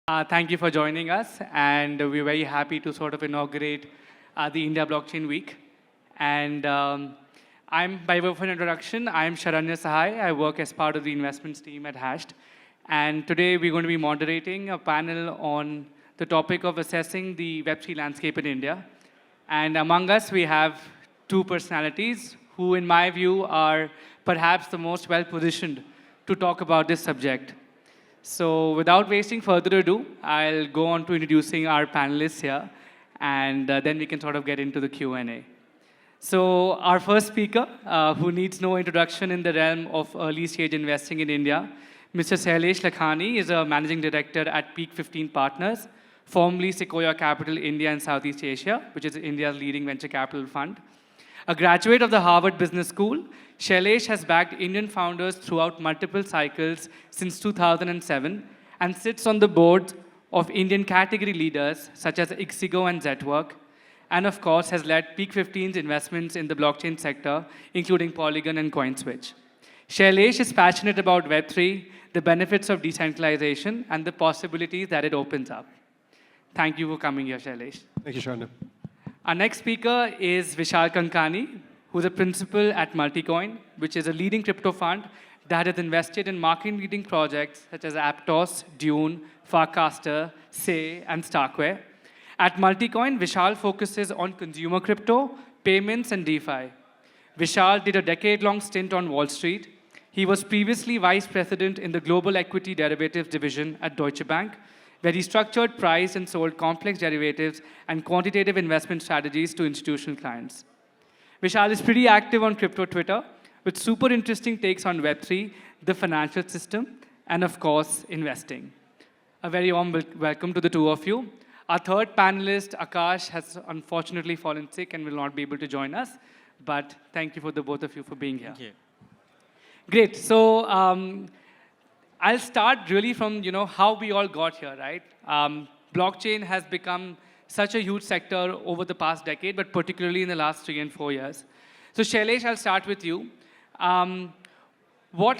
Thank you for joining us, and we're very happy to sort of inaugurate the India Blockchain Week. And by way of an introduction, I'm Sharanya Sahai. I work as part of the investments team at Hashed. And today we're going to be moderating a panel on the topic of assessing the Web3 landscape in India. And among us, we have two personalities who, in my view, are perhaps the most well-positioned to talk about this subject. So without wasting further ado, I'll go on to introducing our panelists here, and then we can sort of get into the Q&A. So our first speaker, who needs no introduction in the realm of early stage investing in India, Mr. Shailesh Lakhani is a managing director at Peak 15 Partners, formerly Sequoia Capital India and Southeast Asia, which is India's leading venture capital fund. A graduate of the Harvard Business School, Shailesh has backed Indian founders throughout multiple cycles since 2007 and sits on the board of Indian category leaders such as Ixigo and Zetwork, and of course has led Peak 15's investments in the blockchain sector, including Polygon and CoinSwitch. Shailesh is passionate about Web3, the benefits of decentralization, and the possibilities that it opens up. Thank you for coming here, Shailesh. Thank you, Sharna. Our next speaker is Vishal Kankani, who's a principal at Multicoin, which is a leading crypto fund that has invested in market-leading projects such as Aptos, Dune, Farcaster, Say, and Starkware. At Multicoin, Vishal focuses on consumer crypto, payments, and DeFi. Vishal did a decade-long stint on Wall Street. He was previously vice president in the global equity derivatives division at Deutsche Bank, where he structured, priced, and sold complex derivatives and quantitative investment strategies to institutional clients. Vishal is pretty active on crypto Twitter, with super interesting takes on Web3, the financial system, and of course, investing. A very warm welcome to the two of you. Our third panelist, Akash, has unfortunately fallen sick and will not be able to join us, but thank you for the both of you for being here. Thank you. Great. So I'll start really from how we all got here, right? Blockchain has become such a huge sector over the past decade, but particularly in the last 3 and 4 years. So Shailesh, I'll start with you. What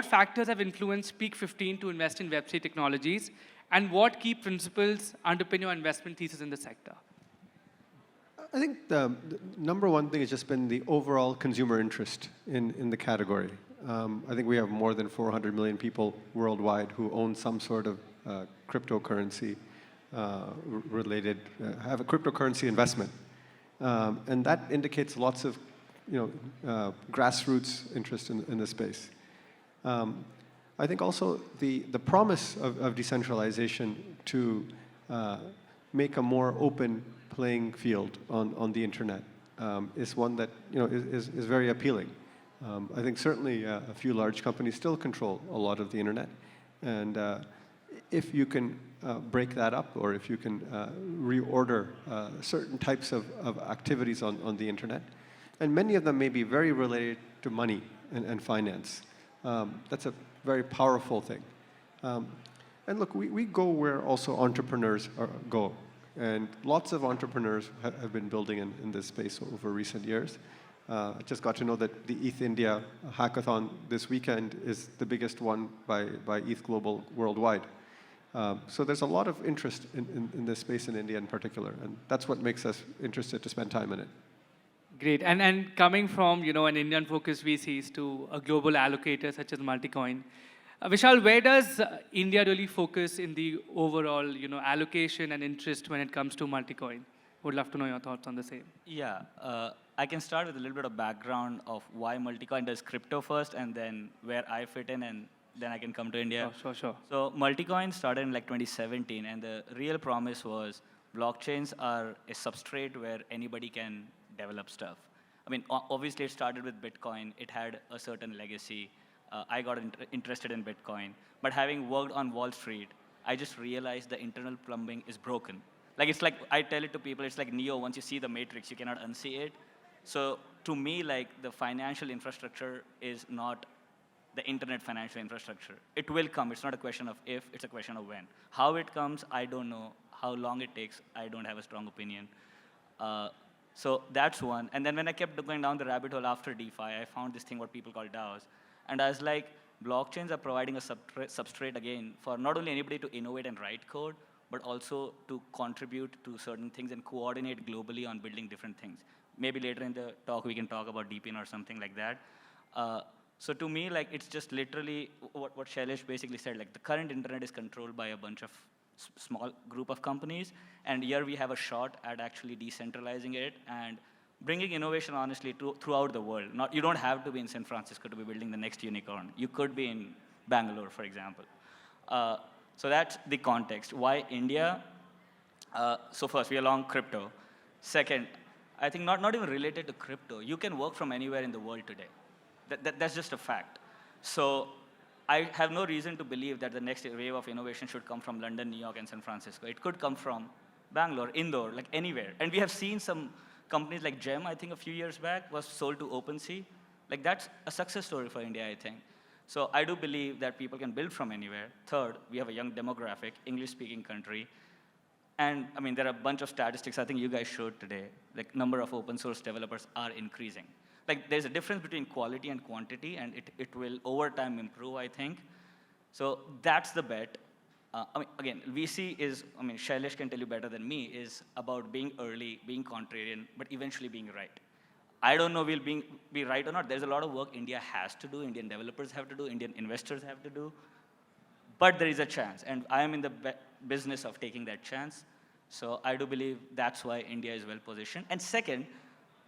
factors have influenced Peak 15 to invest in Web3 technologies, and what key principles underpin your investment thesis in the sector? I think the number one thing has just been the overall consumer interest in the category. I think we have more than 400 million people worldwide who own some sort of cryptocurrency related, have a cryptocurrency investment. And that indicates lots of grassroots interest in the space. I think also the promise of decentralization to make a more open playing field on the internet is one that is very appealing. I think certainly a few large companies still control a lot of the internet, and if you can break that up, or if you can reorder certain types of activities on the internet, and many of them may be very related to money and finance. That's a very powerful thing. And look, we go where also entrepreneurs go. And lots of entrepreneurs have been building in this space over recent years. I just got to know that the ETH India hackathon this weekend is the biggest one by ETH Global worldwide. So there's a lot of interest in this space in India in particular, and that's what makes us interested to spend time in it. Great. And coming from an Indian-focused VCs to a global allocator such as Multicoin, Vishal, where does India really focus in the overall allocation and interest when it comes to Multicoin? Would love to know your thoughts on the same. Yeah, I can start with a little bit of background of why Multicoin does crypto first, and then where I fit in, and then I can come to India. Sure. So Multicoin started in like 2017, and the real promise was blockchains are a substrate where anybody can develop stuff. I mean, obviously it started with Bitcoin. It had a certain legacy. I got interested in Bitcoin. But having worked on Wall Street, I just realized the internal plumbing is broken. Like, it's like, I tell it to people, it's like Neo, once you see the matrix, you cannot unsee it. So to me, like, the financial infrastructure is not the internet financial infrastructure. It will come. It's not a question of if, it's a question of when. How it comes, I don't know. How long it takes, I don't have a strong opinion. So that's one. And then when I kept going down the rabbit hole after DeFi, I found this thing what people call DAOs. And I was like, blockchains are providing a substrate again for not only anybody to innovate and write code, but also to contribute to certain things and coordinate globally on building different things. Maybe later in the talk we can talk about DeepIn or something like that. So to me, like, it's just literally what Shailesh basically said. Like, the current internet is controlled by a bunch of small group of companies, and here we have a shot at actually decentralizing it and bringing innovation, honestly, throughout the world. You don't have to be in San Francisco to be building the next unicorn. You could be in Bangalore, for example. So that's the context. Why India? So first, we are long crypto. Second, I think not even related to crypto. You can work from anywhere in the world today. That's just a fact. So I have no reason to believe that the next wave of innovation should come from London, New York, and San Francisco. It could come from Bangalore, Indore, like anywhere. And we have seen some companies like Gem, I think a few years back, was sold to OpenSea. Like, that's a success story for India, I think. So I do believe that people can build from anywhere. Third, we have a young demographic, English-speaking country. And I mean, there are a bunch of statistics I think you guys showed today. Like, number of open source developers are increasing. Like, there's a difference between quality and quantity, and it will over time improve, I think. So that's the bet. I mean, again, VC is, I mean, Shailesh can tell you better than me, is about being early, being contrarian, but eventually being right. I don't know we'll be right or not. There's a lot of work India has to do, Indian developers have to do, Indian investors have to do. But there is a chance, and I am in the business of taking that chance. So I do believe that's why India is well positioned. And second,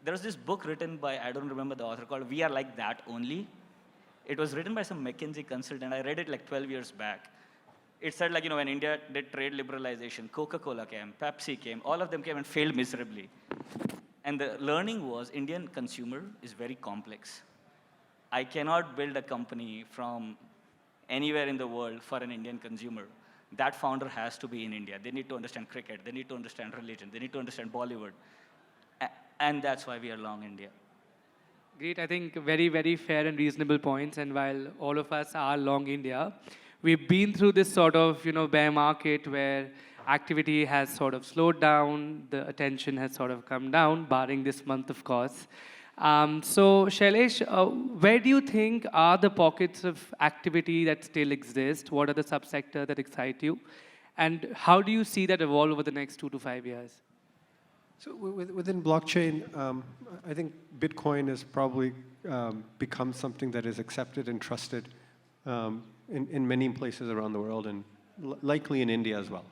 there was this book written by, I don't remember the author, called We Are Like That Only. It was written by some McKinsey consultant. I read it like 12 years back. It said, like, you know, when India did trade liberalization, Coca-Cola came, Pepsi came, all of them came and failed miserably. And the learning was Indian consumer is very complex. I cannot build a company from anywhere in the world for an Indian consumer. That founder has to be in India. They need to understand cricket. They need to understand religion. They need to understand Bollywood. And that's why we are long India. Great. I think very, very fair and reasonable points. And while all of us are long India, we've been through this sort of, bear market where activity has sort of slowed down, the attention has sort of come down, barring this month, of course. So, Shailesh, where do you think are the pockets of activity that still exist? What are the subsectors that excite you? And how do you see that evolve over the next 2 to 5 years? So within blockchain, I think Bitcoin has probably become something that is accepted and trusted in many places around the world, and likely in India as well.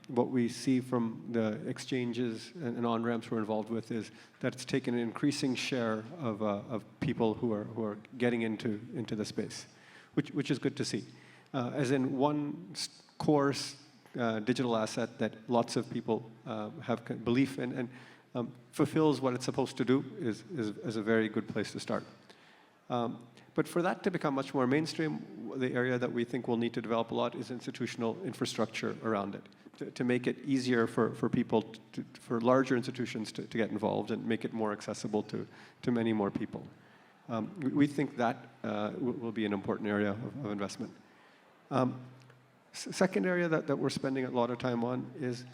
What we see from the exchanges and on-ramps we're involved with is that it's taken an increasing share of people who are getting into the space, which is good to see. As in one core digital asset that lots of people have belief in and fulfills what it's supposed to do is a very good place to start. But for that to become much more mainstream, the area that we think we'll need to develop a lot is institutional infrastructure around it, to make it easier for people, for larger institutions to get involved and make it more accessible to many more people. We think that will be an important area of investment. Second area that we're spending a lot of time on is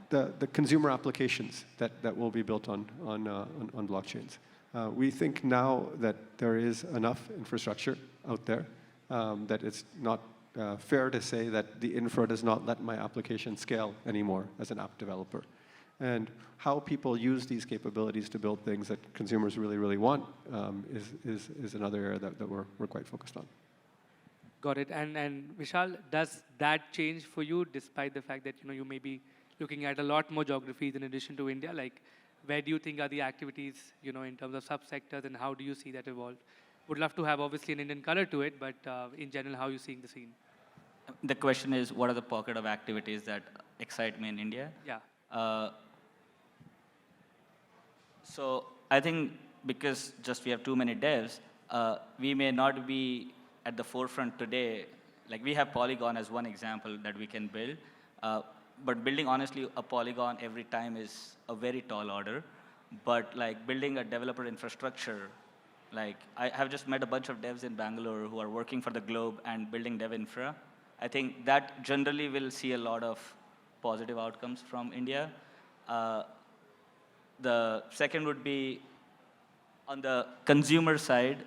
the consumer applications that will be built on blockchains. We think now that there is enough infrastructure out there that it's not fair to say that the infra does not let my application scale anymore as an app developer. And how people use these capabilities to build things that consumers really, really want is another area that we're quite focused on. Got it. And Vishal, does that change for you, despite the fact that you may be looking at a lot more geographies in addition to India? Like, where do you think are the activities, in terms of subsectors, and how do you see that evolve? Would love to have obviously an Indian color to it, but in general, how are you seeing the scene? The question is, what are the pocket of activities that excite me in India? Yeah. So I think because just we have too many devs, we may not be at the forefront today. Like, we have Polygon as one example that we can build. But building, honestly, a Polygon every time is a very tall order. But like building a developer infrastructure, like I have just met a bunch of devs in Bangalore who are working for the globe and building dev infra. I think that generally will see a lot of positive outcomes from India. The second would be on the consumer side.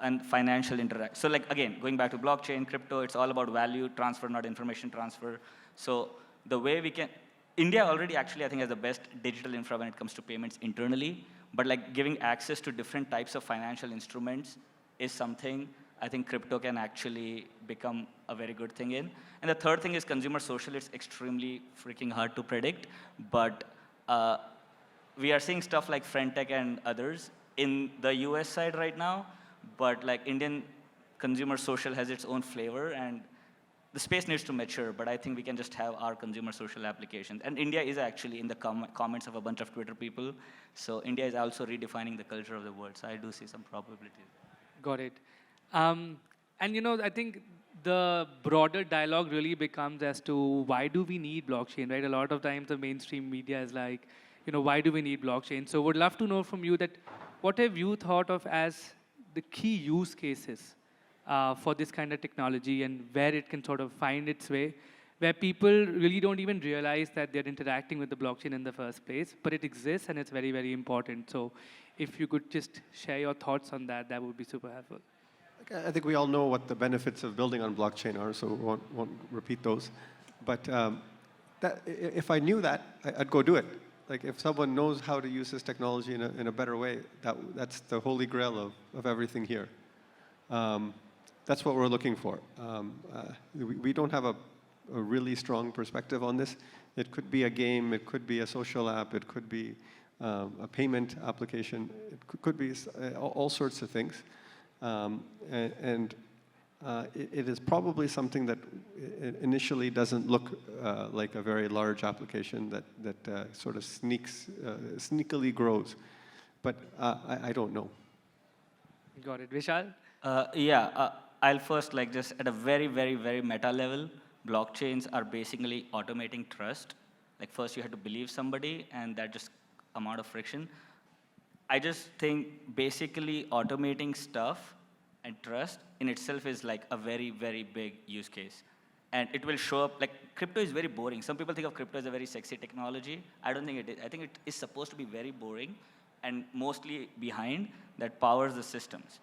and financial interaction. So like, again, going back to blockchain, crypto, it's all about value transfer, not information transfer. So the way we can, India already actually, I think, has the best digital infra when it comes to payments internally, but like giving access to different types of financial instruments is something I think crypto can actually become a very good thing in. And the third thing is consumer social. It's extremely freaking hard to predict, but we are seeing stuff like Friendtech and others in the US side right now, but like Indian consumer social has its own flavor, and the space needs to mature, but I think we can just have our consumer social applications. And India is actually in the comments of a bunch of Twitter people, so India is also redefining the culture of the world, so I do see some probability. Got it. And I think the broader dialogue really becomes as to why do we need blockchain, right? A lot of times the mainstream media is like, why do we need blockchain? So would love to know from you that what have you thought of as the key use cases for this kind of technology and where it can sort of find its way, where people really don't even realize that they're interacting with the blockchain in the first place, but it exists and it's very, very important. So if you could just share your thoughts on that, that would be super helpful. I think we all know what the benefits of building on blockchain are, so we won't repeat those. But if I knew that, I'd go do it. Like if someone knows how to use this technology in a better way, that's the holy grail of everything here. That's what we're looking for. We don't have a really strong perspective on this. It could be a game, it could be a social app, it could be a payment application, it could be all sorts of things. It is probably something that initially doesn't look like a very large application that sort of sneakily grows. But I don't know. Got it. Vishal? I'll first, like, just at a very, very, very meta level, blockchains are basically automating trust. Like, first you have to believe somebody, and that just amount of friction. I just think basically automating stuff and trust in itself is like a very, very big use case. And it will show up, like, crypto is very boring. Some people think of crypto as a very sexy technology. I don't think it is. I think it is supposed to be very boring and mostly behind that powers the systems.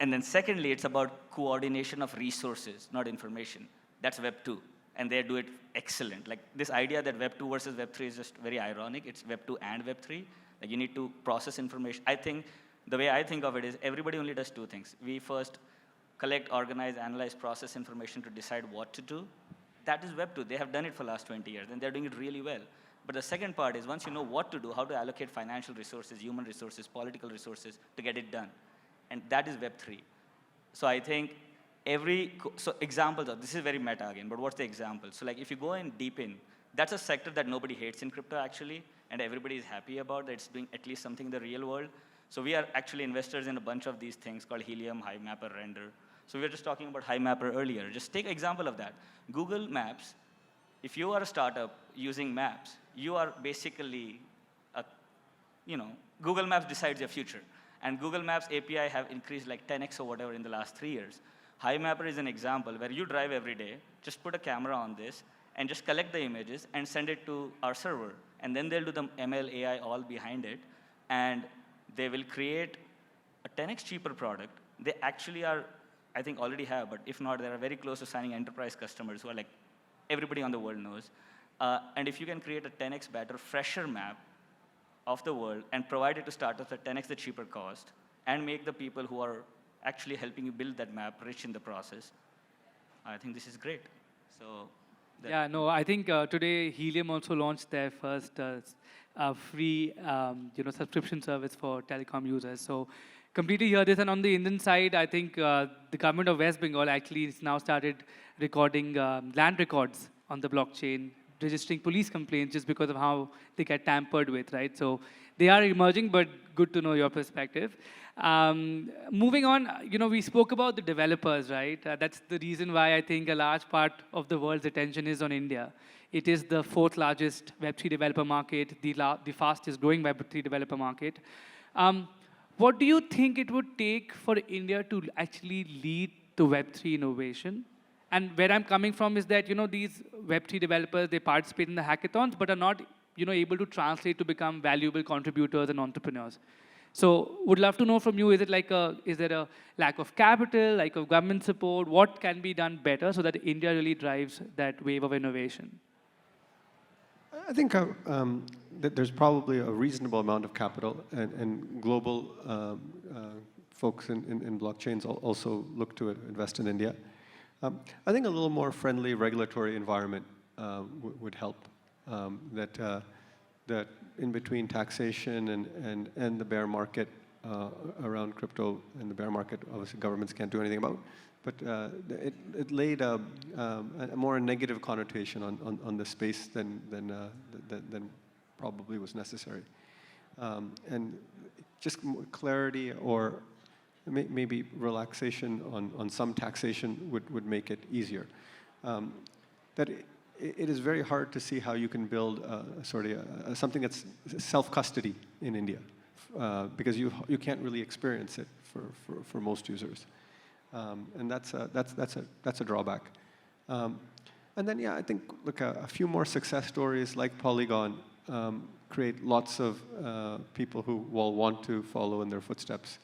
And then secondly, it's about coordination of resources, not information. That's Web 2. And they do it excellent. Like, this idea that Web 2 versus Web 3 is just very ironic. It's Web 2 and Web 3. Like, you need to process information. I think the way I think of it is everybody only does two things. We first collect, organize, analyze, process information to decide what to do. That is Web 2. They have done it for the last 20 years, and they're doing it really well. But the second part is once you know what to do, how to allocate financial resources, human resources, political resources to get it done. And that is Web 3. So I think so examples of, this is very meta again, but what's the example? So like if you go in deep in, that's a sector that nobody hates in crypto actually, and everybody is happy about that it's doing at least something in the real world. So we are actually investors in a bunch of these things called Helium, HiMapper, Render. So we were just talking about HiMapper earlier. Just take an example of that. Google Maps, if you are a startup using Maps, you are basically, Google Maps decides your future. And Google Maps API have increased like 10x or whatever in the last 3 years. HiMapper is an example where you drive every day, just put a camera on this, and just collect the images and send it to our server. And then they'll do the ML, AI all behind it. And they will create a 10x cheaper product. They actually are, I think already have, but if not, they are very close to signing enterprise customers who are like, everybody on the world knows. And if you can create a 10x better, fresher map of the world and provide it to startups at 10x the cheaper cost and make the people who are actually helping you build that map rich in the process, I think this is great. So. I think today Helium also launched their first free subscription service for telecom users. So completely hear this. And on the Indian side, I think the government of West Bengal actually has now started recording land records on the blockchain, registering police complaints just because of how they get tampered with, right? So they are emerging, but good to know your perspective. Moving on, we spoke about the developers, right? That's the reason why I think a large part of the world's attention is on India. It is the 4th largest Web3 developer market, the fastest growing Web3 developer market. What do you think it would take for India to actually lead the Web3 innovation? And where I'm coming from is that, these Web3 developers, they participate in the hackathons, but are not, able to translate to become valuable contributors and entrepreneurs. So would love to know from you, is there a lack of capital, like of government support? What can be done better so that India really drives that wave of innovation? I think that there's probably a reasonable amount of capital, and global folks in blockchains also look to invest in India. I think a little more friendly regulatory environment would help. That in between taxation and the bear market around crypto and the bear market, obviously governments can't do anything about. But it laid a more negative connotation on the space than probably was necessary. And just more clarity or maybe relaxation on some taxation would make it easier. That it is very hard to see how you can build something that's self-custody in India, because you can't really experience it for most users. And that's a drawback. And then, yeah, I think, look, a few more success stories like Polygon create lots of people who will want to follow in their footsteps.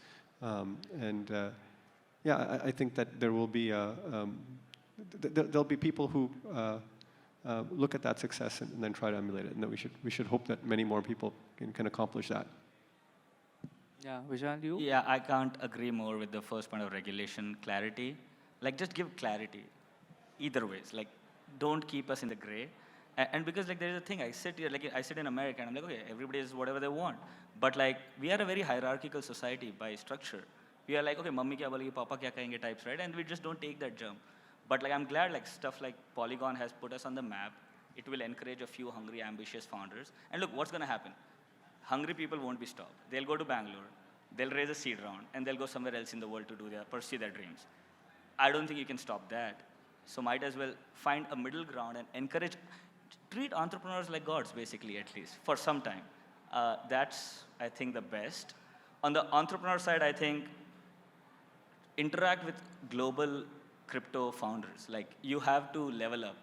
Yeah, I think that there will be there'll be people who look at that success and then try to emulate it, and that we should hope that many more people can accomplish that. Yeah, Vishal, you? Yeah, I can't agree more with the first point of regulation, clarity. Like, just give clarity, either ways. Like, don't keep us in the gray. And because, like, there's a thing, I sit here, like, I sit in America, and I'm like, okay, everybody is whatever they want. But, like, we are a very hierarchical society by structure. We are like, okay, mummy kya bolegi, papa kya kahenge types, right? And we just don't take that jump. But, like, I'm glad, like, stuff like Polygon has put us on the map. It will encourage a few hungry, ambitious founders. And look, what's going to happen? Hungry people won't be stopped. They'll go to Bangalore, they'll raise a seed round, and they'll go somewhere else in the world to pursue their dreams. I don't think you can stop that. So might as well find a middle ground and encourage, treat entrepreneurs like gods, basically, at least, for some time. That's, I think, the best. On the entrepreneur side, I think, interact with global crypto founders. Like, you have to level up.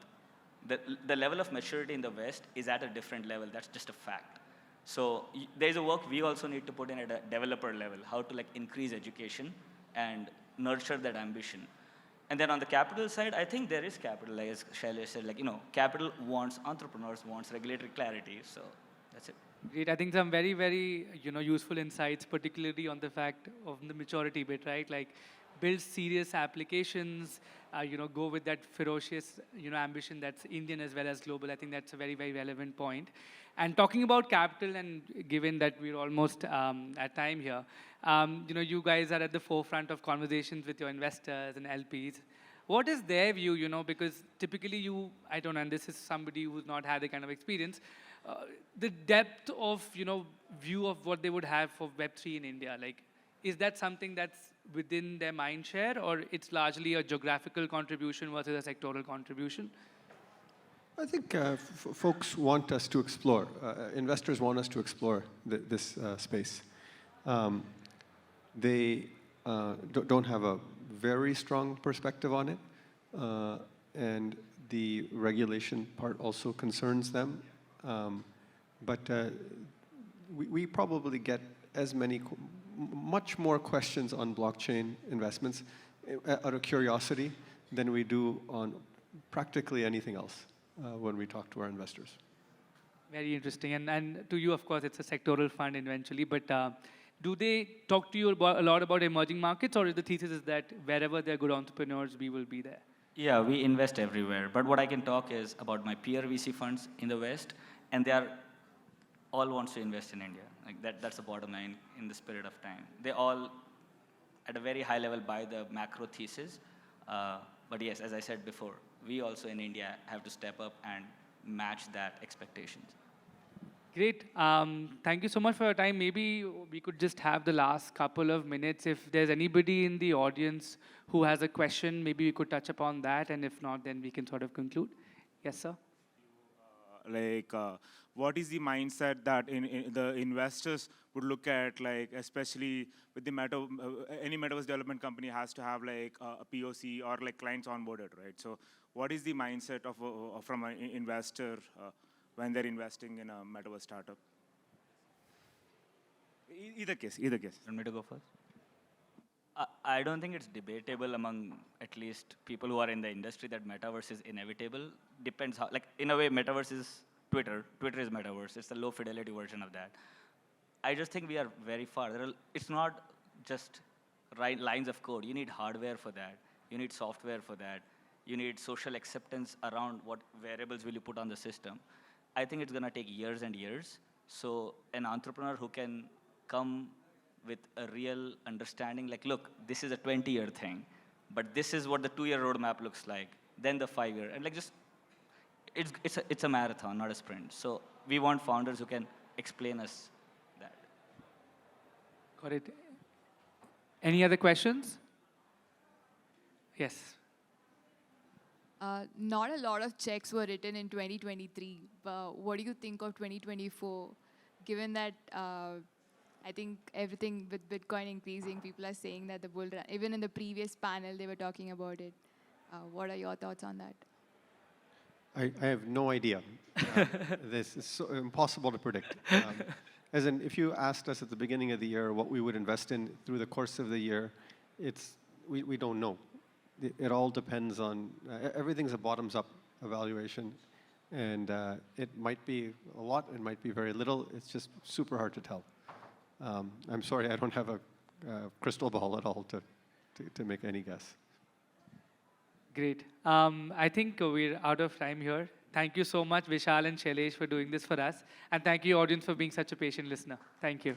The level of maturity in the West is at a different level. That's just a fact. So there's a work we also need to put in at a developer level, how to, like, increase education and nurture that ambition. And then on the capital side, I think there is capital, like as Shailesh said, like, capital wants entrepreneurs, wants regulatory clarity. So that's it. Great. I think some very, very, useful insights, particularly on the fact of the maturity bit, right? Like, build serious applications, go with that ferocious, ambition that's Indian as well as global. I think that's a very, very relevant point. And talking about capital, and given that we're almost at time here, you guys are at the forefront of conversations with your investors and LPs. What is their view, because typically I don't know, and this is somebody who's not had the kind of experience, the depth of, view of what they would have for Web3 in India. Like, is that something that's within their mind share, or it's largely a geographical contribution versus a sectoral contribution? I think folks want us to explore. Investors want us to explore this space. They don't have a very strong perspective on it, and the regulation part also concerns them. But we probably get much more questions on blockchain investments out of curiosity than we do on practically anything else when we talk to our investors. Very interesting. And to you, of course, it's a sectoral fund eventually, but do they talk to you a lot about emerging markets, or the thesis is that wherever there are good entrepreneurs, we will be there? Yeah, we invest everywhere. But what I can talk is about my peer VC funds in the West, and they are all wants to invest in India. Like that's the bottom line in the spirit of time. They all, at a very high level, buy the macro thesis. But yes, as I said before, we also in India have to step up and match that expectations. Great. Thank you so much for your time. Maybe we could just have the last couple of minutes. If there's anybody in the audience who has a question, maybe we could touch upon that. And if not, then we can sort of conclude. Yes, sir? What is the mindset that the investors would look at, especially with the any metaverse development company has to have a POC or clients onboarded, right? So what is the mindset from an investor when they're investing in a metaverse startup? Either case, either case. Want me to go first? I don't think it's debatable among at least people who are in the industry that metaverse is inevitable. Depends how, like in a way, metaverse is Twitter. Twitter is metaverse. It's the low fidelity version of that. I just think we are very far. It's not just lines of code. You need hardware for that. You need software for that. You need social acceptance around what variables will you put on the system. I think it's going to take years and years. So an entrepreneur who can come with a real understanding, like, look, this is a 20-year thing, but this is what the 2-year roadmap looks like, then the 5-year, and like just, it's a marathon, not a sprint. So we want founders who can explain us that. Got it. Any other questions? Yes. Not a lot of checks were written in 2023. But what do you think of 2024, given that I think everything with Bitcoin increasing, people are saying that the bull run, even in the previous panel, they were talking about it. What are your thoughts on that? I have no idea. This is so impossible to predict. As in, if you asked us at the beginning of the year what we would invest in through the course of the year, we don't know. It all depends on, everything's a bottoms-up evaluation. And it might be a lot, it might be very little. It's just super hard to tell. I'm sorry, I don't have a crystal ball at all to make any guess. Great. I think we're out of time here. Thank you so much, Vishal and Shailesh, for doing this for us. And thank you, audience, for being such a patient listener. Thank you.